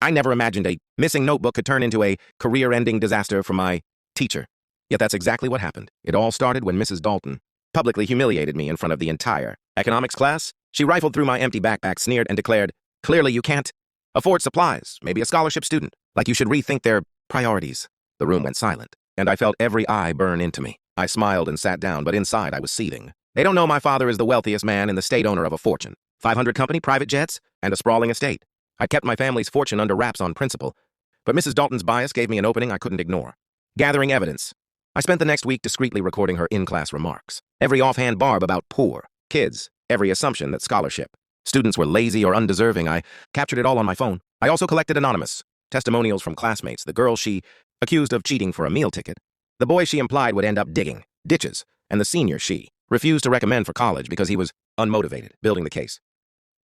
I never imagined a missing notebook could turn into a career-ending disaster for my teacher. Yet that's exactly what happened. It all started when Mrs. Dalton publicly humiliated me in front of the entire economics class. She rifled through my empty backpack, sneered, and declared, "Clearly you can't afford supplies, maybe a scholarship student. Like you should rethink their priorities." The room went silent, and I felt every eye burn into me. I smiled and sat down, but inside I was seething. They don't know my father is the wealthiest man in the state, owner of a fortune, 500 company, private jets, and a sprawling estate. I kept my family's fortune under wraps on principle, but Mrs. Dalton's bias gave me an opening I couldn't ignore. Gathering evidence, I spent the next week discreetly recording her in-class remarks. Every offhand barb about poor kids, every assumption that scholarship students were lazy or undeserving, I captured it all on my phone. I also collected anonymous testimonials from classmates, the girl she accused of cheating for a meal ticket, the boy she implied would end up digging ditches, and the senior she refused to recommend for college because he was unmotivated, building the case.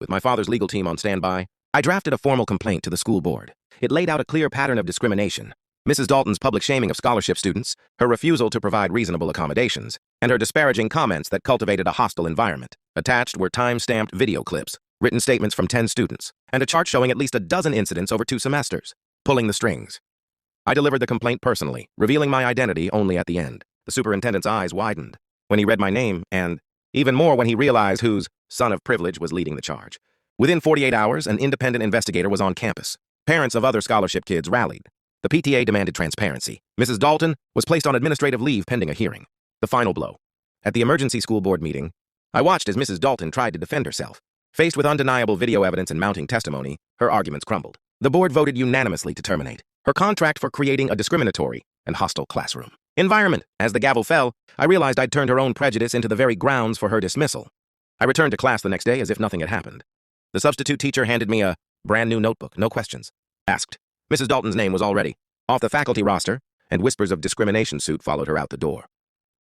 With my father's legal team on standby, I drafted a formal complaint to the school board. It laid out a clear pattern of discrimination: Mrs. Dalton's public shaming of scholarship students, her refusal to provide reasonable accommodations, and her disparaging comments that cultivated a hostile environment. Attached were time-stamped video clips, written statements from 10 students, and a chart showing at least a dozen incidents over 2 semesters. Pulling the strings. I delivered the complaint personally, revealing my identity only at the end. The superintendent's eyes widened when he read my name, and even more when he realized whose son of privilege was leading the charge. Within 48 hours, an independent investigator was on campus. Parents of other scholarship kids rallied. The PTA demanded transparency. Mrs. Dalton was placed on administrative leave pending a hearing. The final blow. At the emergency school board meeting, I watched as Mrs. Dalton tried to defend herself. Faced with undeniable video evidence and mounting testimony, her arguments crumbled. The board voted unanimously to terminate her contract for creating a discriminatory and hostile classroom environment. As the gavel fell, I realized I'd turned her own prejudice into the very grounds for her dismissal. I returned to class the next day as if nothing had happened. The substitute teacher handed me a brand new notebook, no questions asked. Mrs. Dalton's name was already off the faculty roster, and whispers of discrimination suit followed her out the door.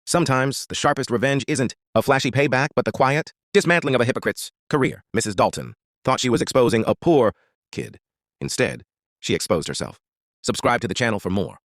Sometimes, the sharpest revenge isn't a flashy payback, but the quiet dismantling of a hypocrite's career. Mrs. Dalton thought she was exposing a poor kid. Instead, she exposed herself. Subscribe to the channel for more.